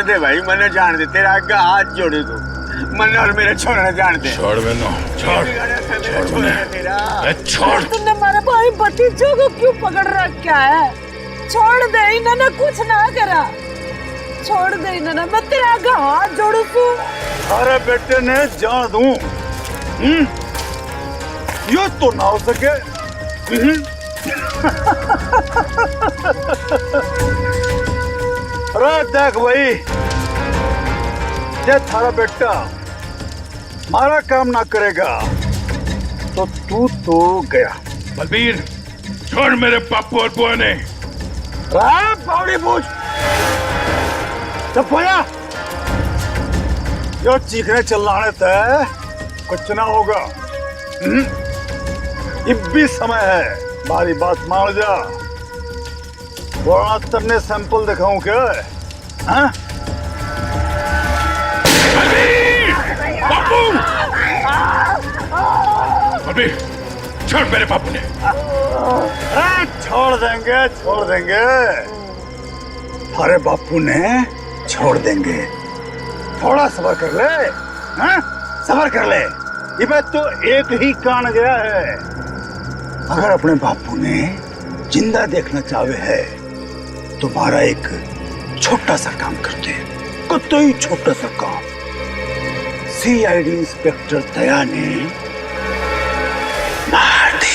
जान दे भाई, मने जान दे, तेरा आगे हाथ जोड़े तू, मने और मेरे छोड़ने जान दे। छोड़ मैनू, छोड़ छोड़। तुमने हमारे भाई भतीजों को क्यों पकड़ रखा है? छोड़ दे, इन्होंने कुछ ना करा, छोड़ दे इन्होंने, मैं तेरे आगे हाथ जोड़ू तू। अरे बेटे ने जान दूं, यो तो ना हो सके। अरे देख भाई, ये थारा बेटा हमारा काम ना करेगा तो तू तो गया। बलबीर, छोड़ मेरे पापू और बुआ ने। पावड़ी पूछ, जब बोया यो चीखने चिल्लाने तय कुछ ना होगा। अब भी समय है, हमारी बात मान जा, वरना तेरे सैंपल दिखाऊं क्या? हाँ? बापू! बलबीर, छोड़ मेरे बापू ने। छोड़ देंगे, छोड़ देंगे, अरे बापू ने छोड़ देंगे, थोड़ा सब्र कर ले। हाँ? सब्र कर ले, ये बात तो एक ही कान गया है। अगर अपने बापू ने जिंदा देखना चाहे है तो हमारा एक छोटा सा काम करते हैं, कोई छोटा सा काम। सीआईडी इंस्पेक्टर दया ने मार दी।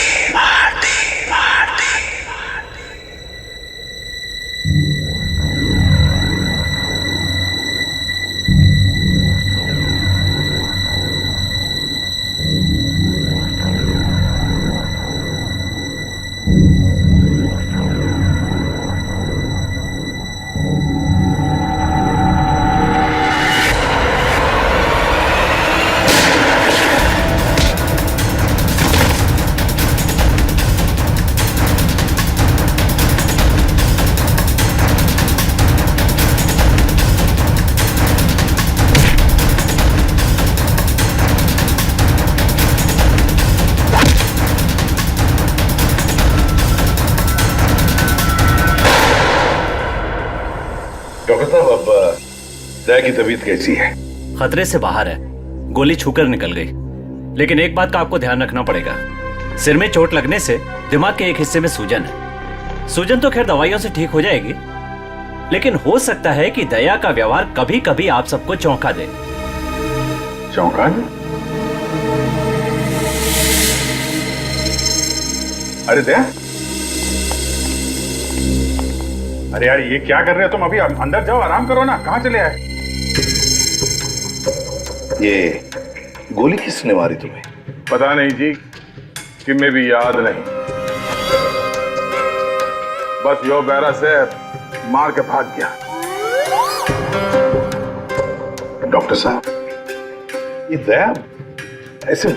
डॉक्टर साहब, अब दया की तबीयत कैसी है? खतरे से बाहर है, गोली छूकर निकल गई। लेकिन एक बात का आपको ध्यान रखना पड़ेगा, सिर में चोट लगने से दिमाग के एक हिस्से में सूजन है। सूजन तो खैर दवाइयों से ठीक हो जाएगी, लेकिन हो सकता है कि दया का व्यवहार कभी कभी आप सबको चौंका दे। चौंका दे? अरे दया, अरे यार ये क्या कर रहे हो तुम? अभी अंदर जाओ, आराम करो ना। कहाँ चले आए? ये गोली किसने मारी तुम्हें? पता नहीं जी, कि मैं भी याद नहीं, बस यो बैरा से मार के भाग गया। डॉक्टर साहब, ये दया ऐसे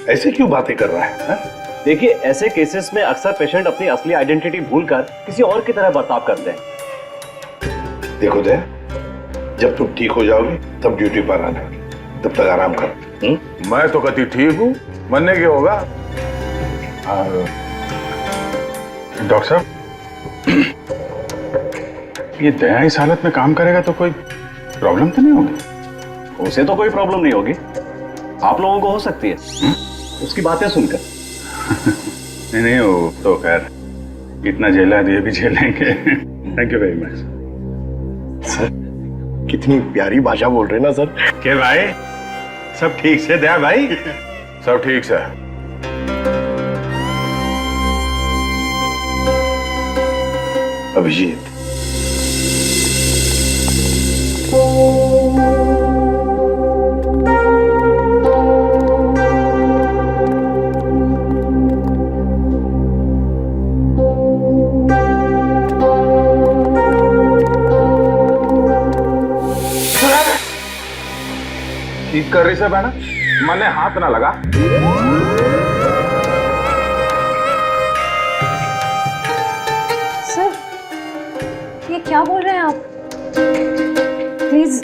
ऐसे क्यों बातें कर रहा है? देखिए, ऐसे केसेस में अक्सर पेशेंट अपनी असली आइडेंटिटी भूलकर किसी और की तरह बर्ताव करते हैं। देखो दया, जब तुम ठीक हो जाओगे तब ड्यूटी पर आना, तब तक आराम करो। मैं तो कति ठीक हूँ, मरने के होगा। डॉक्टर साहब, ये दया इस हालत में काम करेगा तो कोई प्रॉब्लम तो नहीं होगी? उसे तो कोई प्रॉब्लम नहीं होगी, आप लोगों को हो सकती है उसकी बातें सुनकर। नहीं नहीं, वो तो खैर इतना झेला है तो ये भी झेलेंगे। Thank you very much sir. कितनी प्यारी भाषा बोल रहे हैं ना सर। के भाई, सब ठीक से? दया भाई, सब ठीक से? अभिजीत, ठीक कर रही से बहना, मने हाथ ना लगा। सर, ये क्या बोल रहे हैं आप? प्लीज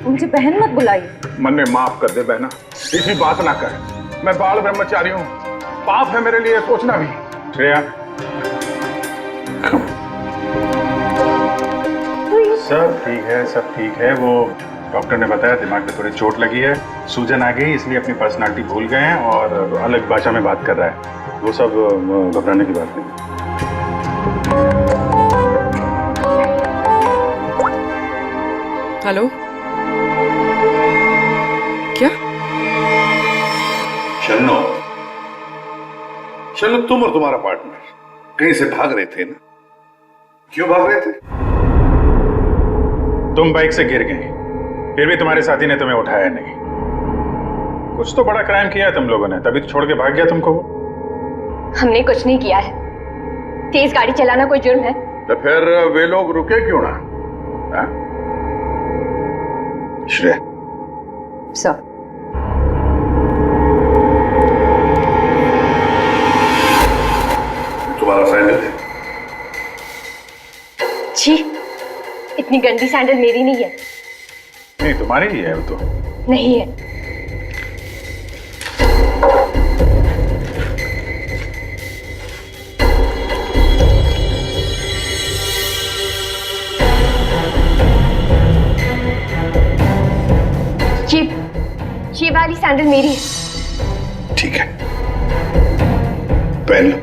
मुझे बहन मत बुलाइए। मन में माफ कर दे बहना, इसी बात ना कर। मैं बाल ब्रह्मचारी हूँ, पाप है मेरे लिए सोचना भी। श्रेया, सब ठीक है। वो डॉक्टर ने बताया दिमाग में थोड़ी चोट लगी है, सूजन आ गई, इसलिए अपनी पर्सनालिटी भूल गए हैं और अलग भाषा में बात कर रहा है। वो सब घबराने की बात नहीं। हेलो, क्या? शन्नो, शन्नो, तुम और तुम्हारा पार्टनर कहीं से भाग रहे थे ना? क्यों भाग रहे थे? तुम बाइक से गिर गए, फिर भी तुम्हारे साथी ने तुम्हें उठाया नहीं। कुछ तो बड़ा क्राइम किया है तुम लोगों ने, तभी तो छोड़ के भाग गया तुमको वो। हमने कुछ नहीं किया है। तेज गाड़ी चलाना कोई जुर्म है? तो फिर वे लोग रुके क्यों ना? हाँ? श्रेया, सर, तुम्हारा सैंडल है? छी, इतनी गंदी सैंडल मेरी नहीं है। नहीं, तुम्हारी ही है वो तो। नहीं है। ये वाली सैंडल मेरी है। ठीक है, पहन लो।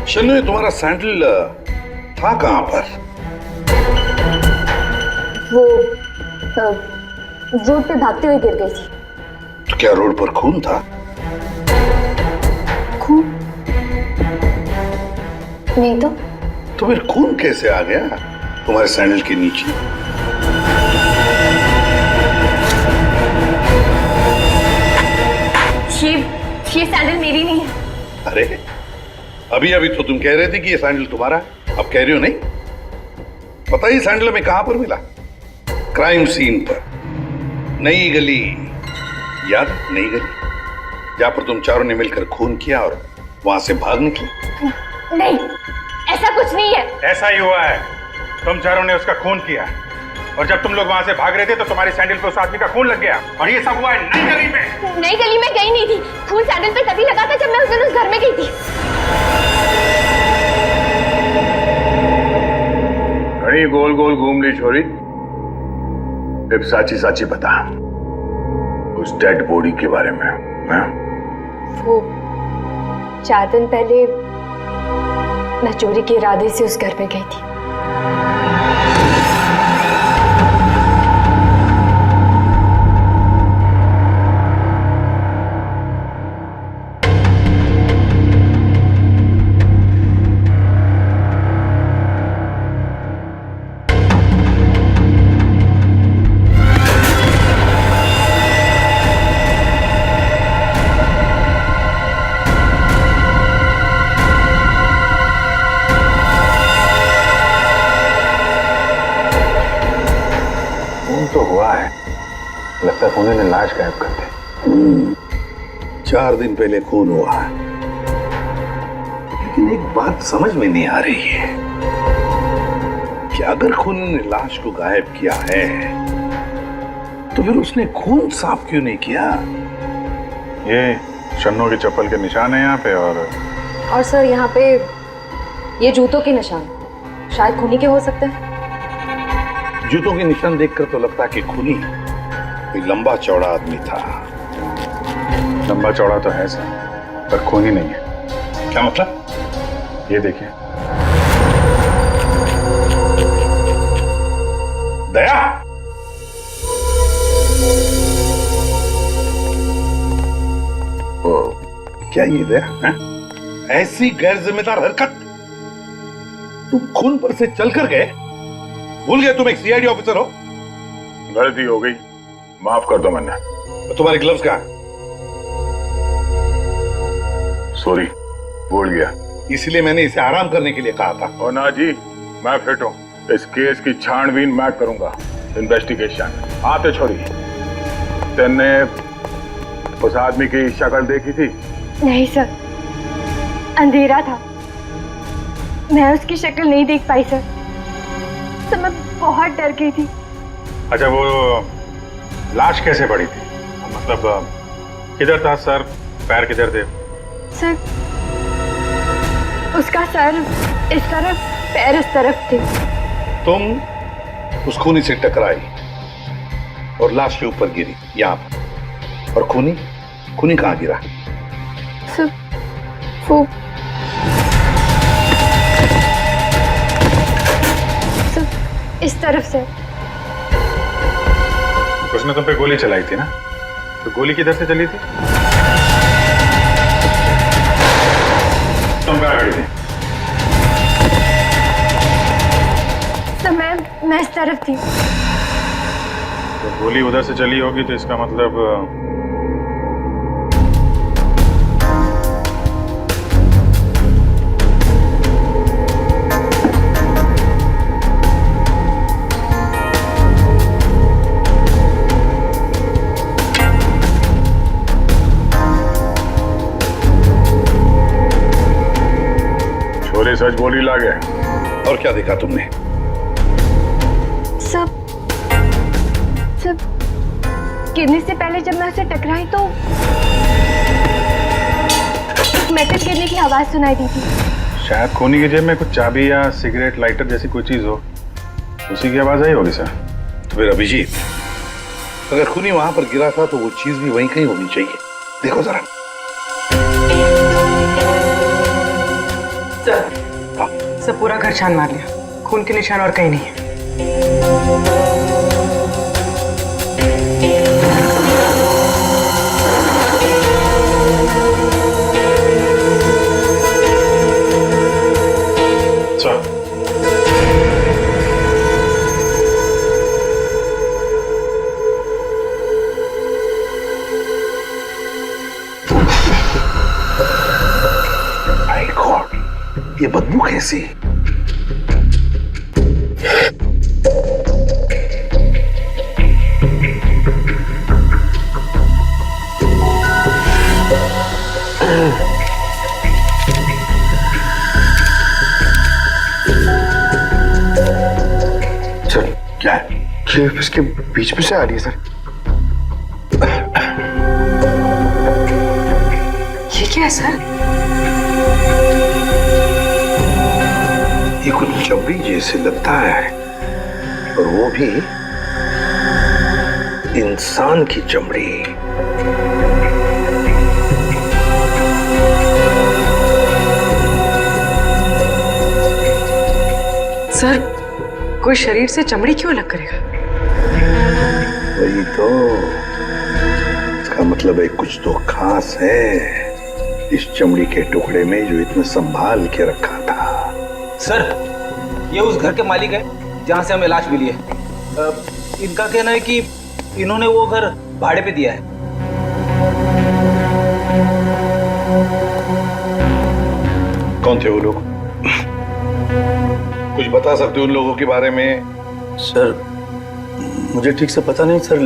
शन्नु, ये तुम्हारा सैंडल था कहां पर? वो रोड पे भागते हुए गिर गई थी। तो क्या रोड पर खून था? खून? नहीं तो फिर खून कैसे आ गया तुम्हारे सैंडल के नीचे? ये सैंडल मेरी नहीं है। अरे, अभी अभी तो तुम कह रहे थे कि ये सैंडल तुम्हारा है, अब कह रहे हो नहीं? पता ही सैंडल में कहां पर मिला? क्राइम सीन पर, नई गली। याद? नई गली, जहां पर तुम चारों ने मिलकर खून किया और वहां से भाग निकले। नहीं, ऐसा कुछ नहीं है। ऐसा ही हुआ है, तुम चारों ने उसका खून किया और जब तुम लोग वहां से भाग रहे थे तो तुम्हारी सैंडल पे उस आदमी का खून लग गया और ये सब हुआ है नई गली में। नई गली में गई नहीं थी, खून सैंडल पे तभी लगा था जब मैं उस दिन उस घर में गई थी। घड़ी गोल गोल घूम ली छोरी, अब साची साची बता उस डेड बॉडी के बारे में। हाँ? वो 4 दिन पहले मैं चोरी के इरादे से उस घर में गई थी। तो हुआ है, लगता है पुणे ने लाश गायब कर दी। 4 दिन पहले खून हुआ है, लेकिन एक बात समझ में नहीं आ रही है कि अगर खून ने लाश को गायब किया है तो फिर उसने खून साफ क्यों नहीं किया? ये शन्नो की चप्पल के निशान है यहाँ पे और सर यहाँ पे ये जूतों के निशान शायद खूनी के हो सकते हैं। जूतों के निशान देखकर तो लगता है कि खूनी कोई लंबा चौड़ा आदमी था। लंबा चौड़ा तो है सर, पर खूनी नहीं है। क्या मतलब? ये देखिए। दया, क्या ये दया है? ऐसी गैर जिम्मेदार हरकत? तुम खून पर से चलकर गए? भूल गए तुम एक सीआईडी ऑफिसर हो? गलती हो गई, माफ कर दो मैंने। तो तुम्हारे ग्लव्स कहाँ? सॉरी, भूल गया। इसलिए मैंने इसे आराम करने के लिए कहा था। और ना जी, मैं फिट हूँ, इस केस की छानबीन मैं करूंगा, इन्वेस्टिगेशन। आते छोड़ी, तेने उस आदमी की शक्ल देखी थी? नहीं सर, अंधेरा था, मैं उसकी शक्ल नहीं देख पाई सर। तो मैं बहुत डर गई थी। अच्छा, वो लाश कैसे पड़ी थी? मतलब किधर था सर, पैर किधर थे? सर, उसका सर इस तरफ, पैर इस तरफ थे। तुम उस खूनी से टकराई और लाश के ऊपर गिरी यहाँ पर। और खूनी खूनी कहाँ गिरा? सर वो सर इस तरफ से। उसने तुम पे गोली चलाई थी ना, तो गोली किधर से चली थी? तुम कहाँ खड़ी थी? सर मैं इस तरफ थी। तो गोली उधर से चली होगी तो इसका मतलब छोरी सच बोली लागे। और क्या देखा तुमने? सब गिरने से पहले जब मैं उसे टकराई तो एक मेटल गिरने की आवाज सुनाई दी थी। शायद खूनी की जेब में कुछ चाबी या सिगरेट लाइटर जैसी कोई चीज हो, उसी की आवाज आई होगी सर। तो फिर अभिजीत, अगर खूनी वहां पर गिरा था तो वो चीज भी वहीं कहीं होनी चाहिए। देखो जरा। सब पूरा घर छान मार लिया, खून के निशान और कहीं नहीं है। माय गॉड, ये बदबू कैसी? सर क्या है? ये इसके बीच में से आ रही है सर। ये क्या है सर? ये कुछ चमड़ी जैसे लगता है, और वो भी इंसान की चमड़ी। सर कोई शरीर से चमड़ी क्यों अलग करेगा? वही तो, इसका मतलब है कुछ तो खास है इस चमड़ी के टुकड़े में जो इतना संभाल के रखा था। सर, ये उस घर के मालिक है जहां से हमें लाश मिली है। इनका कहना है कि इन्होंने वो घर भाड़े पे दिया है। कौन थे वो लोग? कुछ बता सकते हो उन लोगों के बारे में? सर मुझे ठीक से पता नहीं सर,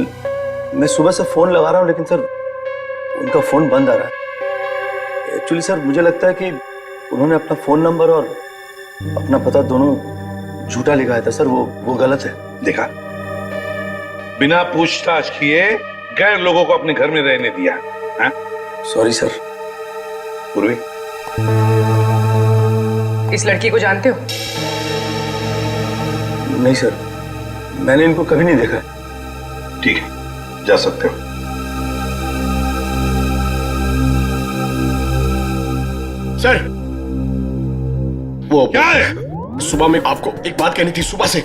मैं सुबह से फोन लगा रहा हूँ लेकिन सर उनका फोन बंद आ रहा है। एक्चुअली सर मुझे लगता है कि उन्होंने अपना फोन नंबर और अपना पता दोनों झूठा लिखाया था सर, वो गलत है। देखा, बिना पूछताछ किए गैर लोगों को अपने घर में रहने दिया। Sorry sir. पूर्वी, इस लड़की को जानते हो? नहीं सर, मैंने इनको कभी नहीं देखा। ठीक है, जा सकते हो। सर वो क्या है? सुबह में आपको एक बात कहनी थी। सुबह से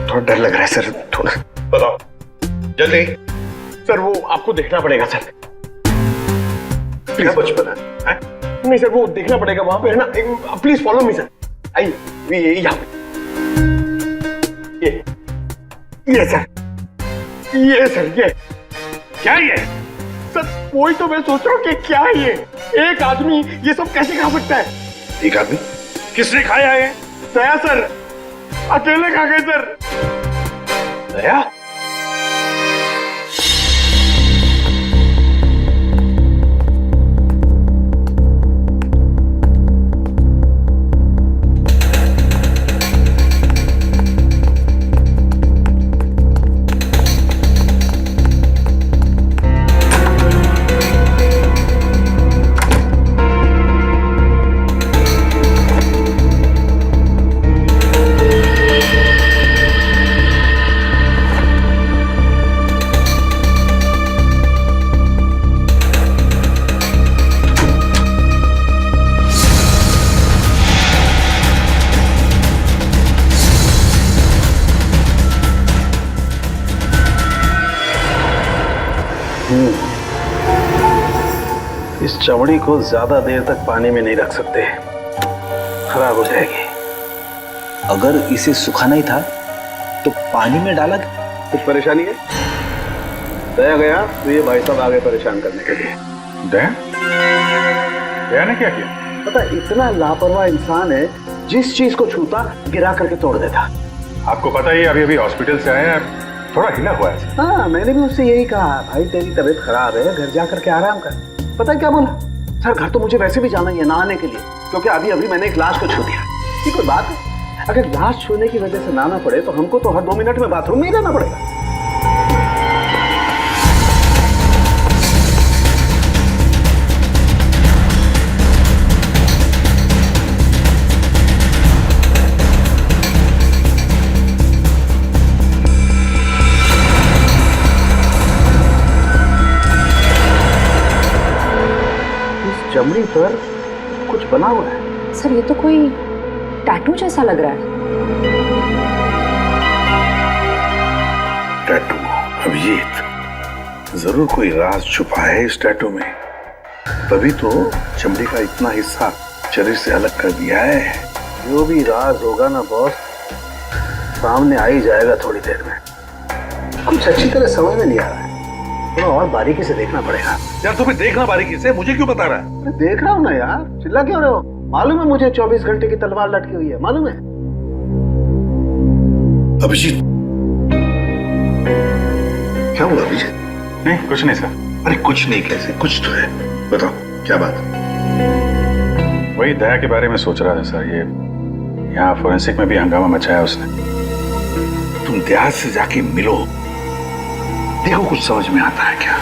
थोड़ा डर लग रहा है सर, थोड़ा। बताओ जल्दी। सर वो आपको देखना पड़ेगा सर। क्या बचपन है? नहीं सर, वो देखना पड़ेगा वहां पे, है ना। Please follow me sir. आइए यहाँ पे। ये सर, ये सर, ये क्या ये? सर वही तो मैं सोच रहा हूँ कि क्या है ये? एक आदमी ये सब कैसे खा सकता है? एक आदमी? किसने खाया है? दया सर, अकेले खा गए सर। दया? चमड़ी को ज्यादा देर तक पानी में नहीं रख सकते, खराब हो जाएगी। अगर इसे सुखाना ही था तो पानी में डाला कुछ परेशानी है? दया गया तो ये भाई साहब आगे परेशान करने के लिए। दया? दया ने क्या किया? पता इतना लापरवाह इंसान है, जिस चीज को छूता गिरा करके तोड़ देता। आपको पता ही अभी अभी हॉस्पिटल से आया है, थोड़ा हिला हुआ है। हाँ, मैंने भी उससे यही कहा, भाई तेरी तबीयत खराब है, घर जा करके आराम कर। पता है क्या बोला? सर घर तो मुझे वैसे भी जाना ही है नहाने के लिए, क्योंकि अभी अभी मैंने एक लाश को छू दिया। ये कोई बात है? अगर लाश छूने की वजह से नहाना पड़े तो हमको तो हर 2 मिनट में बाथरूम में ही रहना पड़ेगा। चमड़ी पर कुछ बना हुआ है। सर ये तो कोई टैटू जैसा लग रहा है। टैटू? अभिजीत, जरूर कोई राज छुपा है इस टैटू में, तभी तो चमड़ी का इतना हिस्सा शरीर से अलग कर दिया है। जो भी राज होगा ना बॉस, सामने आ ही जाएगा थोड़ी देर में। कुछ अच्छी तरह समझ में नहीं आ रहा है, थोड़ा और बारीकी से देखना पड़ेगा। यार तुम्हें देखना बारीकी से, मुझे क्यों बता रहा है? अरे देख रहा हूँ ना यार, चिल्ला क्यों रहे हो? मालूम है मुझे 24 घंटे की तलवार लटकी हुई है, मालूम है। अभिजीत, क्या हुआ अभिजीत? नहीं कुछ नहीं सर। अरे कुछ नहीं कैसे? कुछ तो है, बताओ क्या बात? वही दया के बारे में सोच रहा था सर। ये यहाँ फोरेंसिक में भी हंगामा मचाया उसने। तुम देहात से जाके मिलो, देखो कुछ समझ में आता है क्या।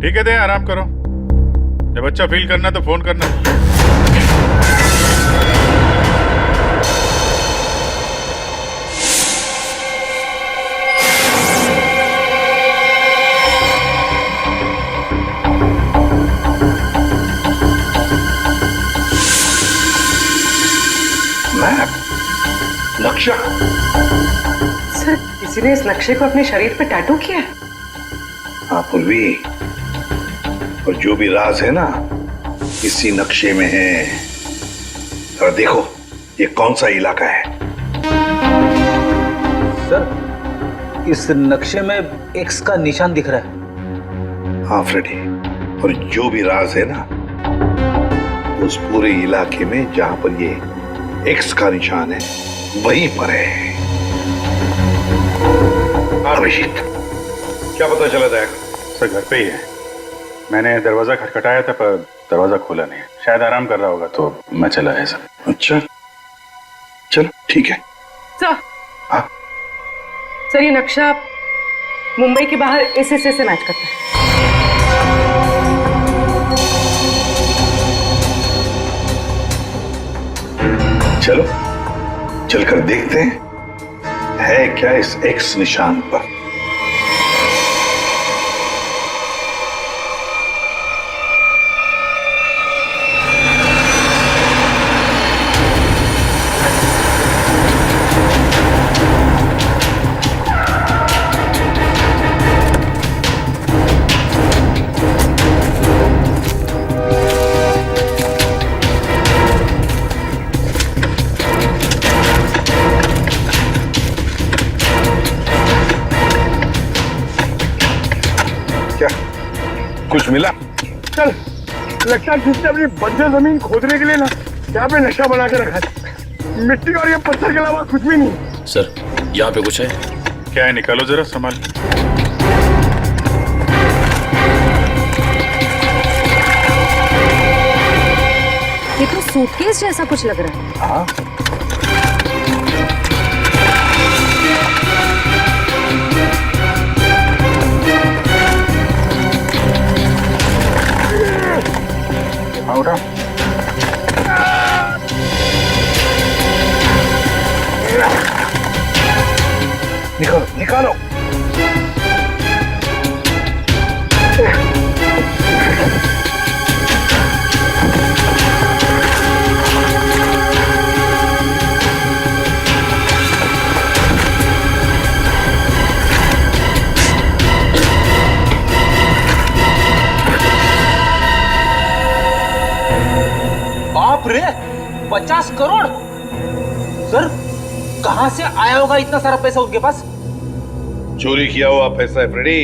ठीक है दे, आराम करो। जब अच्छा फील करना तो फोन करना। मैप, नक्शा। सर किसी ने इस नक्शे को अपने शरीर पे टैटू किया है? हाँ पूर्वी, और जो भी राज है ना इसी नक्शे में है। और देखो ये कौन सा इलाका है। सर इस नक्शे में एक्स का निशान दिख रहा है। हाँ फ्रेडी, और जो भी राज है ना उस पूरे इलाके में जहां पर ये एक्स का निशान है वहीं पर है। अभिजीत, क्या पता चला था? सर घर पे ही है। मैंने दरवाजा खटखटाया था पर दरवाजा खोला नहीं। शायद आराम कर रहा होगा तो मैं चला है सर। अच्छा चलो ठीक है। सर हाँ सर ये नक्शा मुंबई के बाहर इस हिस्से से मैच करता है। चलो चलकर देखते हैं है क्या इस एक्स निशान पर। कुछ मिला? चल, लगता है किसने अपनी बंजर जमीन खोदने के लिए ना यहाँ पे नक्शा बना के रखा है। मिट्टी और ये पत्थर के अलावा कुछ भी नहीं। सर यहाँ पे कुछ है? क्या है, निकालो जरा संभाल। ये तो सूटकेस जैसा कुछ लग रहा है। हाँ उठा। निकालो निकालो। बाप रे, 50 करोड़। सर, कहां से आया होगा इतना सारा पैसा उनके पास? चोरी किया हुआ पैसा है फ्रेडी,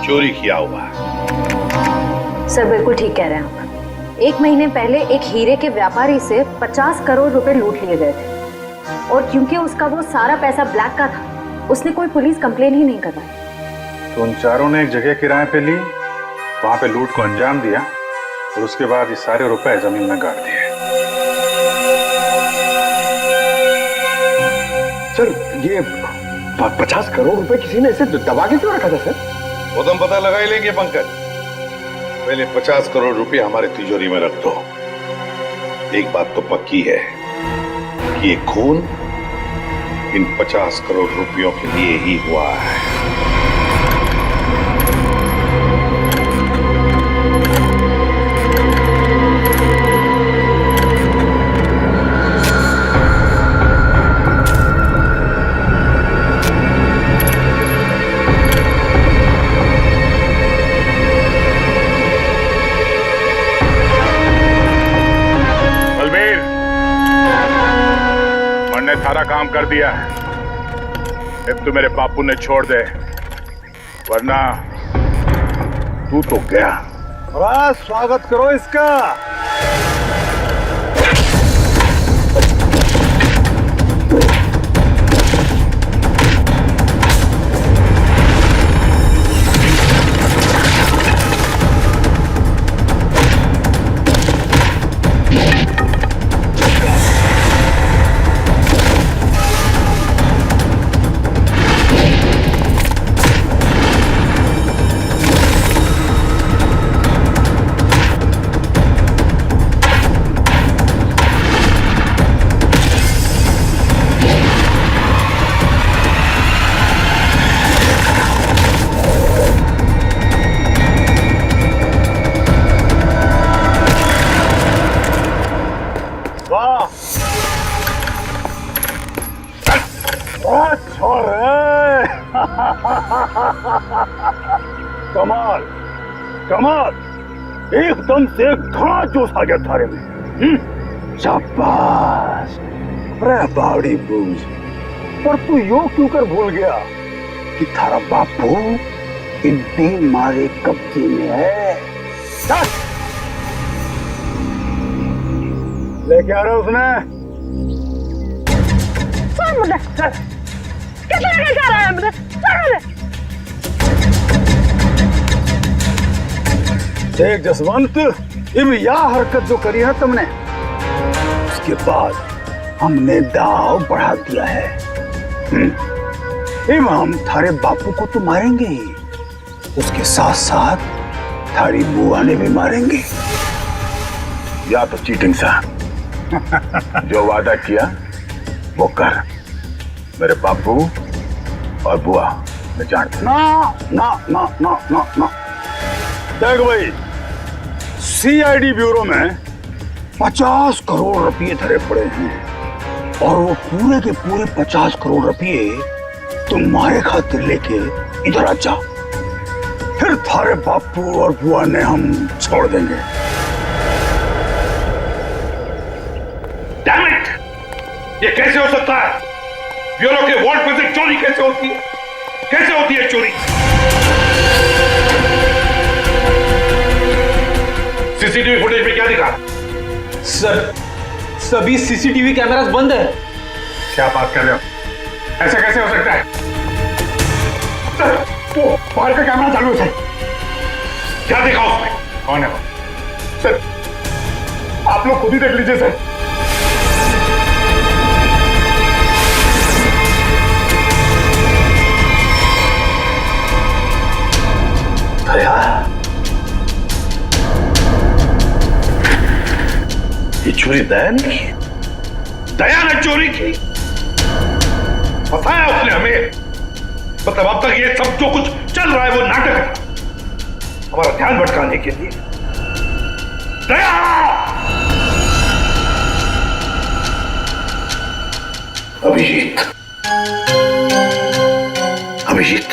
चोरी किया हुआ। सर बिल्कुल ठीक कह रहे हैं आप। 1 महीने पहले एक हीरे के व्यापारी से 50 करोड़ रुपए लूट लिए गए थे, और क्योंकि उसका वो सारा पैसा ब्लैक का था, उसने कोई पुलिस कंप्लेन ही नहीं करवाई। तो उन चारों ने एक जगह किराए पे ली, वहां पे लूट को अंजाम दिया और उसके बाद ये सारे रुपए जमीन में गाड़ दिए। सर ये 50 करोड़ रुपए किसी ने इसे दबा के क्यों रखा था सर? वो तो हम पता लगा ही लेंगे पंकज। पहले 50 करोड़ रुपए हमारे तिजोरी में रख दो। एक बात तो पक्की है कि ये खून इन 50 करोड़ रुपयों के लिए ही हुआ है। सारा काम कर दिया है, अब तो मेरे बापू ने छोड़ दे, वरना तू तो गया। बस स्वागत करो इसका। कमाल कमाल, एकदम से घाट जोश आ गया थारे में। शाबाश। अरे बावड़ी बूझ, पर तू यो क्यों कर भूल गया कि थारा बापू इतने मारे कब्जे में है? लेके आ रहा उसने। देख जसवंत, इब यह हरकत जो करी है तुमने, उसके बाद हमने दाव बढ़ा दिया है। इब हम थारे बापू को तो मारेंगे ही, उसके साथ साथ थारी बुआ ने भी मारेंगे। या तो चीटिंग सा जो वादा किया वो कर। मेरे बापू और बुआ मैं जानता। ना ना ना ना ना ना, देख भाई, सीआईडी ब्यूरो में 50 करोड़ रुपए धरे पड़े हैं, और वो पूरे के पूरे 50 करोड़ रुपए तुम्हारे खातिर लेके इधर आ जा, फिर थारे बापू और बुआ ने हम छोड़ देंगे। Damn it! ये कैसे हो सकता है? ब्यूरो के वार्ड पर से चोरी कैसे होती है? कैसे होती है चोरी? सीसीटीवी फुटेज में क्या दिखा? सर, सभी सीसीटीवी कैमरास बंद है। क्या बात कर रहे हो? ऐसा कैसे हो सकता है? सर, वो बाहर का कैमरा चालू है। क्या देखा उसमें? कौन है वो? सर, आप लोग खुद ही देख लीजिए सर। दया, ये चोरी दया ने की? दया ने चोरी की? फंसाया उसने हमें। मतलब अब तक ये सब जो कुछ चल रहा है वो नाटक है, हमारा ध्यान भटकाने के लिए। दया! अभिजीत, अभिजीत,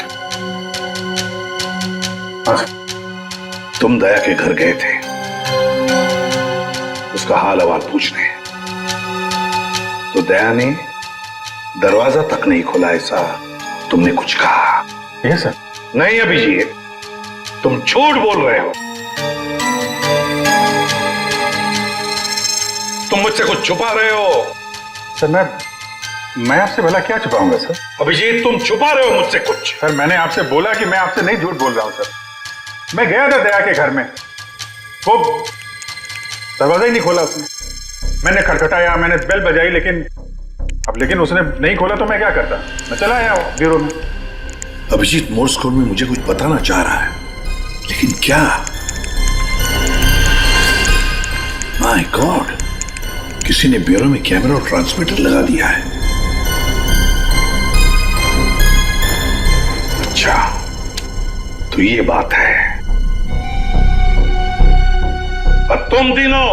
तुम दया के घर गए थे उसका हाल अहवाल पूछने, तो दया ने दरवाजा तक नहीं खोला, ऐसा तुमने कुछ कहा? Yes sir. नहीं अभिजीत, तुम झूठ बोल रहे हो। तुम मुझसे कुछ छुपा रहे हो। सर मैं आपसे भला क्या छुपाऊंगा सर? अभिजीत, तुम छुपा रहे हो मुझसे कुछ। सर मैंने आपसे बोला कि मैं आपसे नहीं झूठ बोल रहा हूं सर। मैं गया था दया के घर में, वो दरवाजा ही नहीं खोला उसने। मैंने खटखटाया, मैंने बेल बजाई, लेकिन उसने नहीं खोला तो मैं क्या करता? मैं चला आया ब्यूरो में। अभिजीत मोर्स कोड में मुझे कुछ बताना चाह रहा है, लेकिन क्या? माय गॉड, किसी ने ब्यूरो में कैमरा और ट्रांसमीटर लगा दिया है। अच्छा, तो ये बात है। और तुम तीनों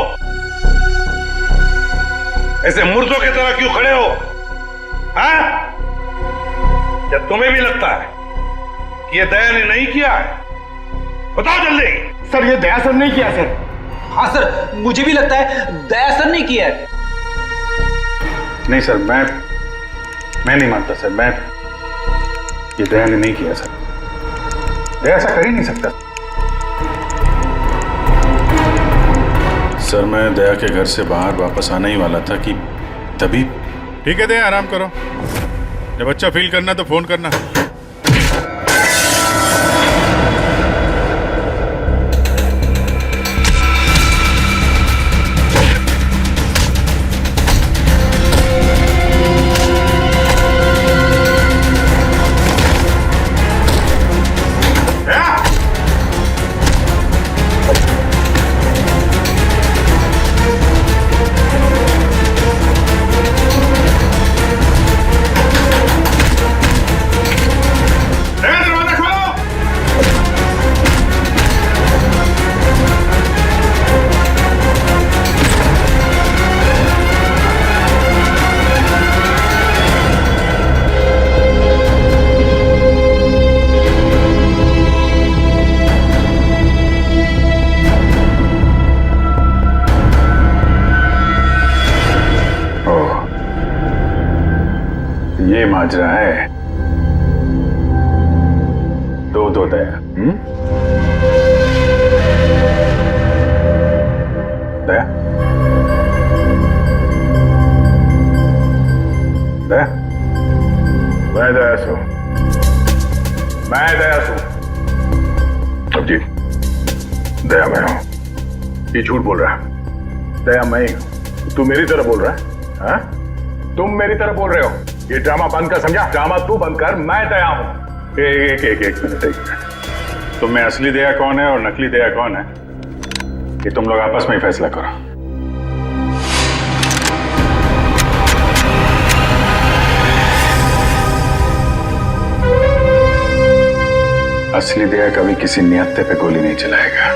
ऐसे मुर्दों की तरह क्यों खड़े हो? हाँ? क्या तुम्हें भी लगता है कि ये दया ने नहीं किया है? बताओ जल्दी। सर ये दया सर नहीं किया सर। हाँ सर, मुझे भी लगता है दया सर ने किया है। नहीं सर, मैं नहीं मानता सर। ये दया ने नहीं किया सर। दया ऐसा कर ही नहीं सकता सर। मैं दया के घर से बाहर वापस आने ही वाला था कि तभी। ठीक है दया, आराम करो। जब अच्छा फील करना तो फोन करना। ये माजरा है। दो दया। दया, दया, मैं दया सू। अब जी, दया मैं हूं। ये झूठ बोल रहा है। दया मैं ही हूं। तू मेरी तरह बोल रहा है? हाँ? तुम मेरी तरह बोल रहे हो। ये ड्रामा बंद कर, समझा? ड्रामा तू बंद कर, मैं दया हूं। एक मिनट। तुम में असली दया कौन है और नकली दया कौन है, ये तुम लोग आपस में ही फैसला करो। असली दया कभी किसी नियत्ते पे गोली नहीं चलाएगा।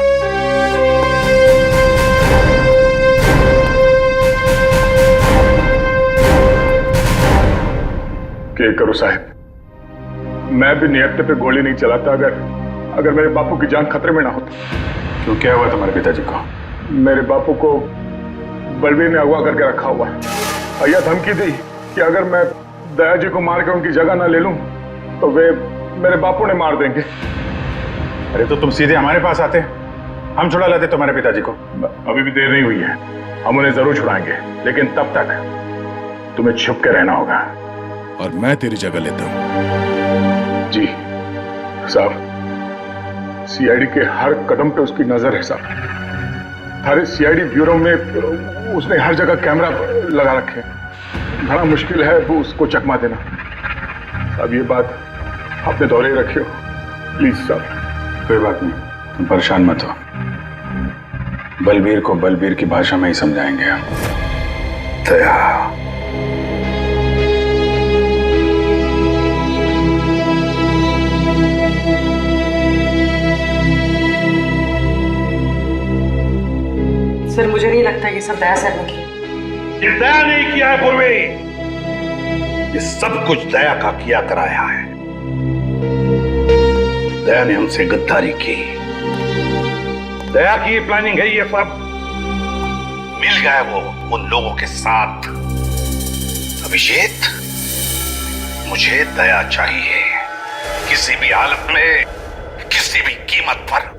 क्या करूं साहब, मैं भी नियत्ते पे गोली नहीं चलाता अगर मेरे बापू की जान खतरे में ना होती। क्यों, क्या हुआ तुम्हारे पिताजी को? मेरे बापू को बलवीर ने अगवा करके रखा हुआ है। यह धमकी दी कि अगर मैं दया जी को मार के उनकी जगह ना ले लूं तो वे मेरे बापू ने मार देंगे। अरे तो तुम सीधे हमारे पास आते, हम छुड़ा लाते तुम्हारे पिताजी को। अभी भी देर नहीं हुई है, हम उन्हें जरूर छुड़ाएंगे, लेकिन तब तक तुम्हें छुप के रहना होगा। और मैं तेरी जगह लेता हूं। जी साहब, सीआईडी के हर कदम पे उसकी नजर है साहब। हर सीआईडी ब्यूरो में उसने हर जगह कैमरा लगा रखे। बड़ा मुश्किल है वो उसको चकमा देना। साहब ये बात अपने दौरे ही रखियो प्लीज साहब। कोई बात नहीं, तुम परेशान मत हो। बलबीर को बलबीर की भाषा में ही समझाएंगे हम। सर मुझे नहीं लगता कि सब दया सर ने की। ये दया नहीं किया है पूर्वी, ये सब कुछ दया का किया कराया है। दया ने हमसे गद्दारी की, दया की प्लानिंग है ये सब। मिल गया वो उन लोगों के साथ। अभिषेक, मुझे दया चाहिए, किसी भी हालत में, किसी भी कीमत पर।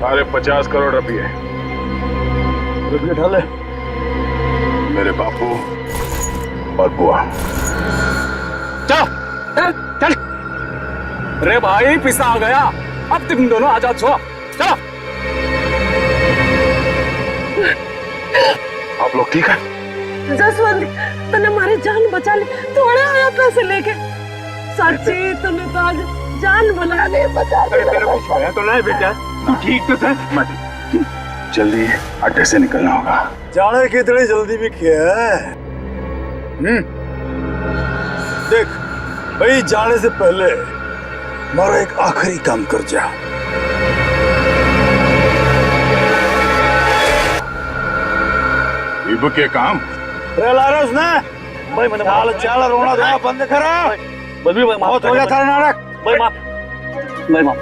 अरे 50 करोड़ रुपये उठा ले। मेरे बापू और बुआ। चल चल चल। अरे भाई पिसा आ गया, अब तुम दोनों आजाद छो। चलो। आप लोग ठीक है? जसवंत, तूने हमारी जान बचा ली, थोड़े आया पैसे लेके। सच्ची तूने तो आज जान बना ले, बचा ले। तेरे कुछ आया तो नहीं बेटा, तू ठीक तो था? मत जल्दी अड्डे से निकलना होगा। जाने की इतनी जल्दी भी क्या है? देख भाई, जाने से पहले हमारा एक आखिरी काम कर जा। इब के काम रे लारस ने भाई मैंने चाल चाल रोना धोना बंद करा। बल्बी भाई बहुत हो गया थारा नाटक। भाई माफ, भाई माफ।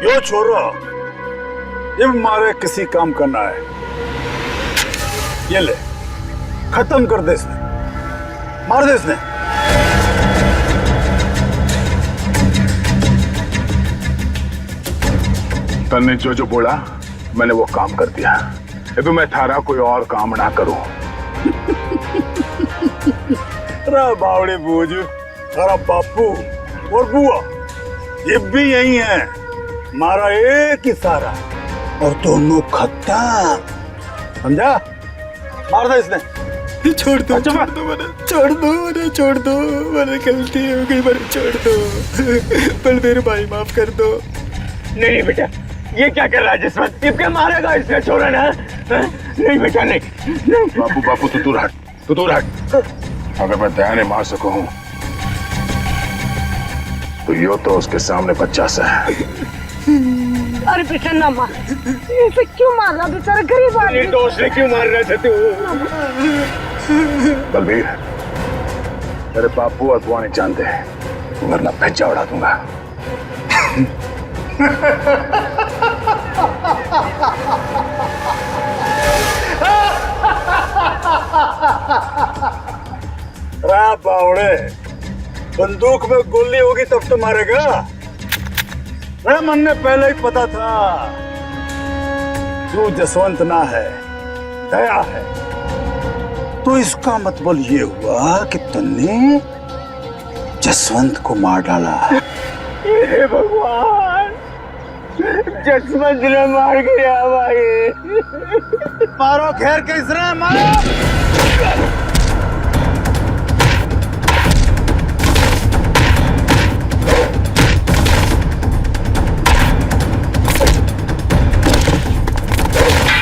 यो छोरो, ये मारे किसी काम करना है, ये ले खत्म कर दे इसने, मार दे इसने। तन्ने जो बोला मैंने वो काम कर दिया। अभी मैं थारा कोई और काम ना करूं। बावड़े बूझ, थारा बापू और बुआ ये भी यही है, मारा एक ही सारा और दोनों खत्म, समझा? मार दे इसने। छोड़ दो, छोड़ दो मैंने, छोड़ दो मैंने, छोड़ दो मैंने, गलती हो गई मैंने, छोड़ दो। बलबीर भाई माफ कर दो। नहीं बेटा, ये क्या कर रहा है जसवंत? इब के मारेगा इसने, छोड़ा ना। नहीं बेटा नहीं। बापू बापू तू दूर हट, तू दूर हट। अगर मैं दया ने मार सकूं तो यो तो उसके सामने बच्चा सा है। अरे बेटा ना मार, इसे क्यों मारना? बेचारा गरीब आदमी। दोस्त ने क्यों मार रहे थे तू? बलबीर, तेरे बापू और बुआ नहीं जानते, वरना भेजा उड़ा दूंगा। बावड़े, बंदूक में गोली होगी तब तो मारेगा। मन ने पहले ही पता था तू जसवंत ना है, दया है। तो इसका मतलब ये हुआ कि तुमने जसवंत को मार डाला। हे भगवान, जसवंत ने मार गया भाई। मारो खैर किसने मारो।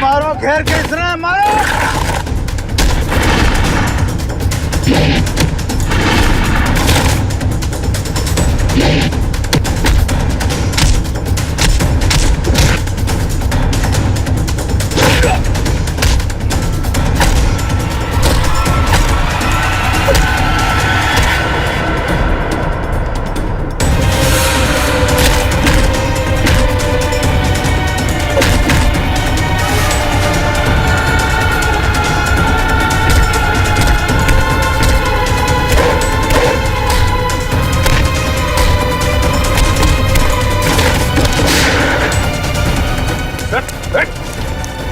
मारो घेर के इसने मारो।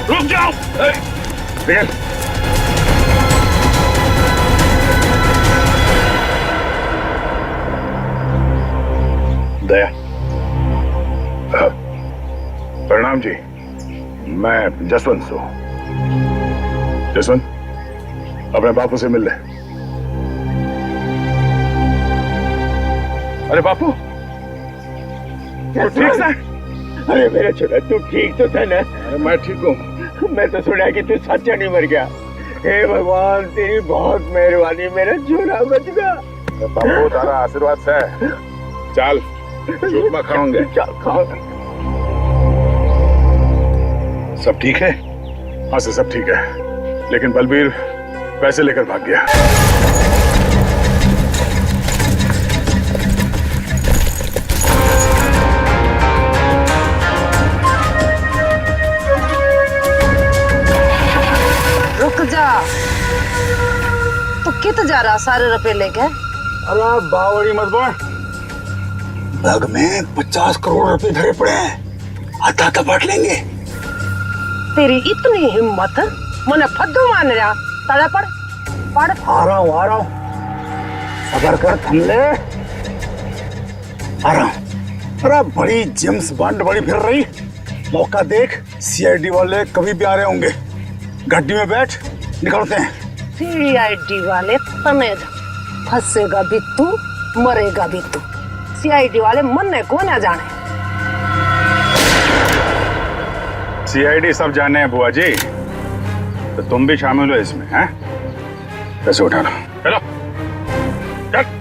रुक जाओ। दया, प्रणाम जी, मैं जसवंत हूं। जसवंत, अपने बापू से मिल ले। अरे बापू, ठीक है? अरे मेरा छोटा, तू ठीक तो था ना? अरे मैं ठीक हूँ। मैं तो सुना कि तू सच्चा नहीं मर गया। हे भगवान, तेरी बहुत मेहरबानी, मेरा छोरा बच गया। बापू तारा आशीर्वाद से चल चूरमा खाओगे। चल खाओ। सब ठीक है? हाँ सर, सब ठीक है, लेकिन बलबीर पैसे लेकर भाग गया। रुक जा, तो कित जा रहा सारे रुपए लेके? अरे बावड़ी मत बोल, बैग में 50 करोड़ रुपए धरे पड़े हैं, आता तो बांट लेंगे। तेरी इतनी हिम्मत, मने फद्दू मान रहा? तड़ा पड़ पड़। आ रहा हूँ, सबर कर, थम ले, आ रहा हूँ। अरे बड़ी जेम्स बॉन्ड बड़ी फिर रही, मौका देख, सीआईडी वाले कभी भी आ रहे होंगे। गड्डी में बैठ, निकलते हैं। सीआईडी वाले तने फंसेगा भी तू, मरेगा भी तू। सीआईडी वाले मन को ना जाने। सीआईडी सब जाने हैं बुआ जी, तो तुम भी शामिल हो इसमें, हैं? पैसे उठाना, चलो चल।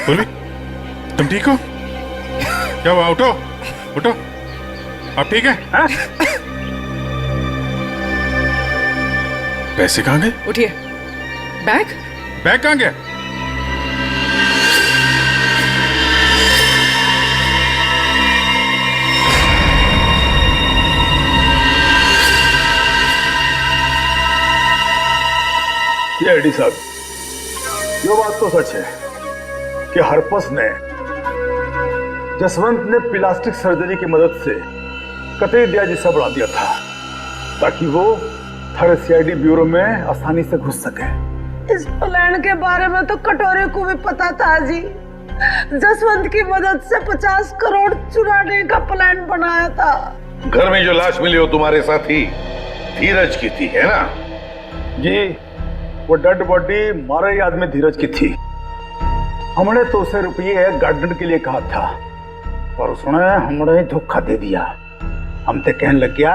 बोली, तुम ठीक हो? क्या हुआ? उठो उठो, आप ठीक है? हाँ? पैसे कहाँ गए? उठिए। बैग बैग कहाँ गया? सीआईडी साहब, ये बात तो सच है कि हरपस ने जसवंत ने प्लास्टिक सर्जरी की मदद से कतई दिया जिसा बढ़ा दिया था, ताकि वो थारे सीआईडी ब्यूरो में आसानी से घुस सके। इस प्लान के बारे में तो कटोरे को भी पता था जी। जसवंत की मदद से 50 करोड़ चुराने का प्लान बनाया था। घर में जो लाश मिली वो तुम्हारे साथी धीरज की थी, है ना? जी, वो डेड बॉडी मारे याद में धीरज की थी। हमने तो उसे रुपये गार्डन के लिए कहा था, पर उसने हमने धोखा दे दिया। हम तो कहने लग गया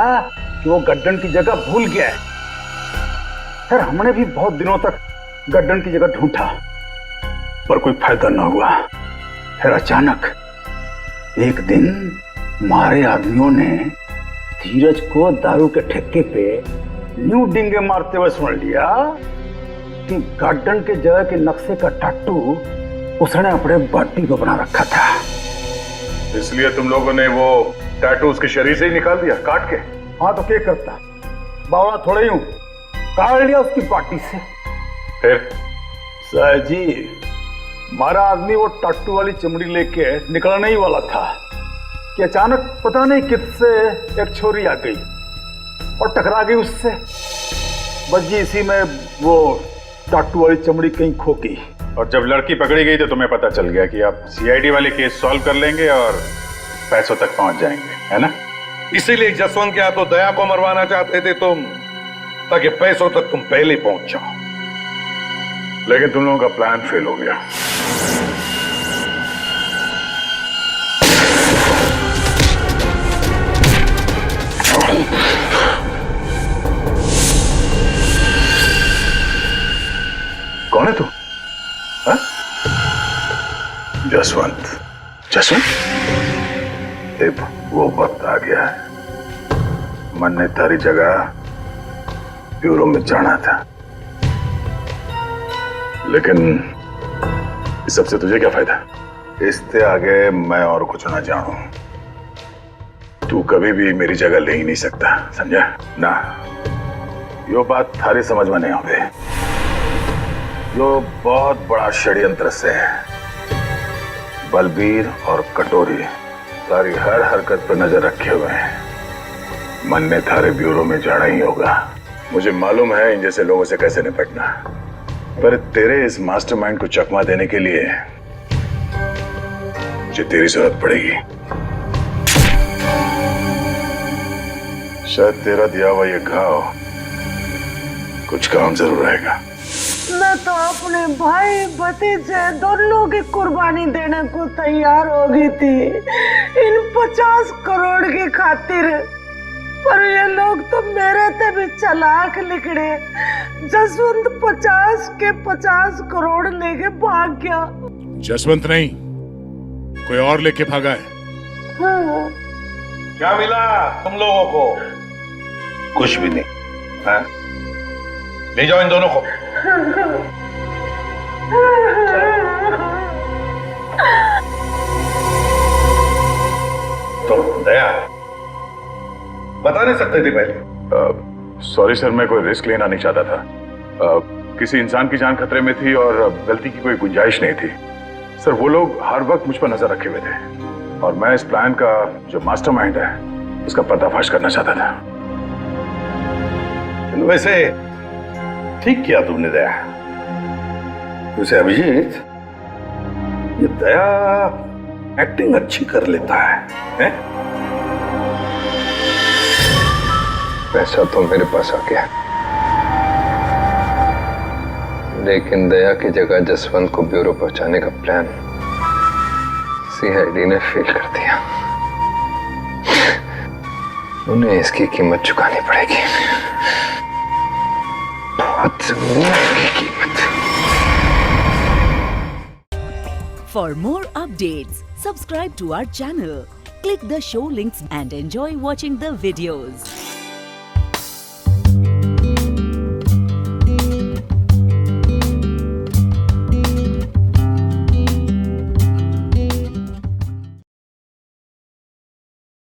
कि वो गार्डन की जगह भूल गया है। फिर हमने भी बहुत दिनों तक गार्डन की जगह ढूंढा, पर कोई फायदा न हुआ। फिर अचानक एक दिन मारे आदमियों ने धीरज को दारू के ठेके पे न्यू डिंगे मारते हुए सुन लिया कि गार्डन के जगह के नक्शे का टाटू उसने अपने बॉडी को बना रखा था। इसलिए तुम लोगों ने वो टैटू उसके शरीर से ही निकाल दिया, काट के? हाँ, तो क्या करता, बावड़ा थोड़ा ही हूं, काट लिया उसकी बॉडी से। फिर सर जी, हमारा आदमी वो टाटू वाली चमड़ी लेके निकलने ही वाला था कि अचानक पता नहीं किससे एक छोरी आ गई और टकरा गई उससे। बस जी इसी में वो टाटू वाली चमड़ी कहीं खो गई। और जब लड़की पकड़ी गई तो तुम्हें पता चल गया कि आप सीआईडी वाले केस सॉल्व कर लेंगे और पैसों तक पहुंच जाएंगे, है ना? इसीलिए जसवंत के हाथों दया को मरवाना चाहते थे तुम, ताकि पैसों तक तुम पहले पहुंच जाओ। लेकिन तुम लोगों का प्लान फेल हो गया। कौन है तू? हाँ? जसवंत। जसवंत? देव, वो वक्त आ गया है। मन ने तारी जगह ब्यूरो में जाना था, लेकिन इस सबसे तुझे क्या फायदा? इससे आगे मैं और कुछ ना जानूं। तू कभी भी मेरी जगह ले ही नहीं सकता, समझा ना? यो बात थारी समझ में नहीं आवे। यो बहुत बड़ा षड्यंत्र से बलबीर और कटोरी तारी हर हरकत पर नजर रखे हुए हैं। मन ने थारे ब्यूरो में जाना ही होगा। मुझे मालूम है इन जैसे लोगों से कैसे निपटना, पर तेरे इस मास्टरमाइंड को चकमा देने के लिए मुझे तेरी जरूरत पड़ेगी। शायद तेरा दिया हुआ ये घाव कुछ काम जरूर आएगा। मैं तो अपने भाई भतीजे दोनों की कुर्बानी देने को तैयार हो गई थी इन 50 करोड़ की खातिर, पर ये लोग तो मेरे से भी चालाक निकले। जसवंत 50 के 50 करोड़ लेके भाग गया। जसवंत नहीं, कोई और लेके भागा है। हाँ। क्या मिला तुम लोगों को? कुछ भी नहीं। हाँ? ले जाओ इन दोनों को। तो दया बता नहीं सकते थे पहले? सॉरी सर, मैं कोई रिस्क लेना नहीं चाहता था। किसी इंसान की जान खतरे में थी और गलती की कोई गुंजाइश नहीं थी। सर वो लोग हर वक्त मुझ पर नजर रखे हुए थे और मैं इस प्लान का जो मास्टरमाइंड है उसका पर्दाफाश करना चाहता था। वैसे ठीक किया तुमने दया। वैसे अभिजीत, ये दया एक्टिंग अच्छी कर लेता है? पैसा तो मेरे पास आ गया, लेकिन दया की जगह जसवंत को ब्यूरो पहुंचाने का प्लान सीआईडी ने फेल कर दिया। उन्हें इसकी कीमत चुकानी पड़ेगी, बहुत जमीन की कीमत। For more updates, subscribe to our channel, click the show links and enjoy watching the videos.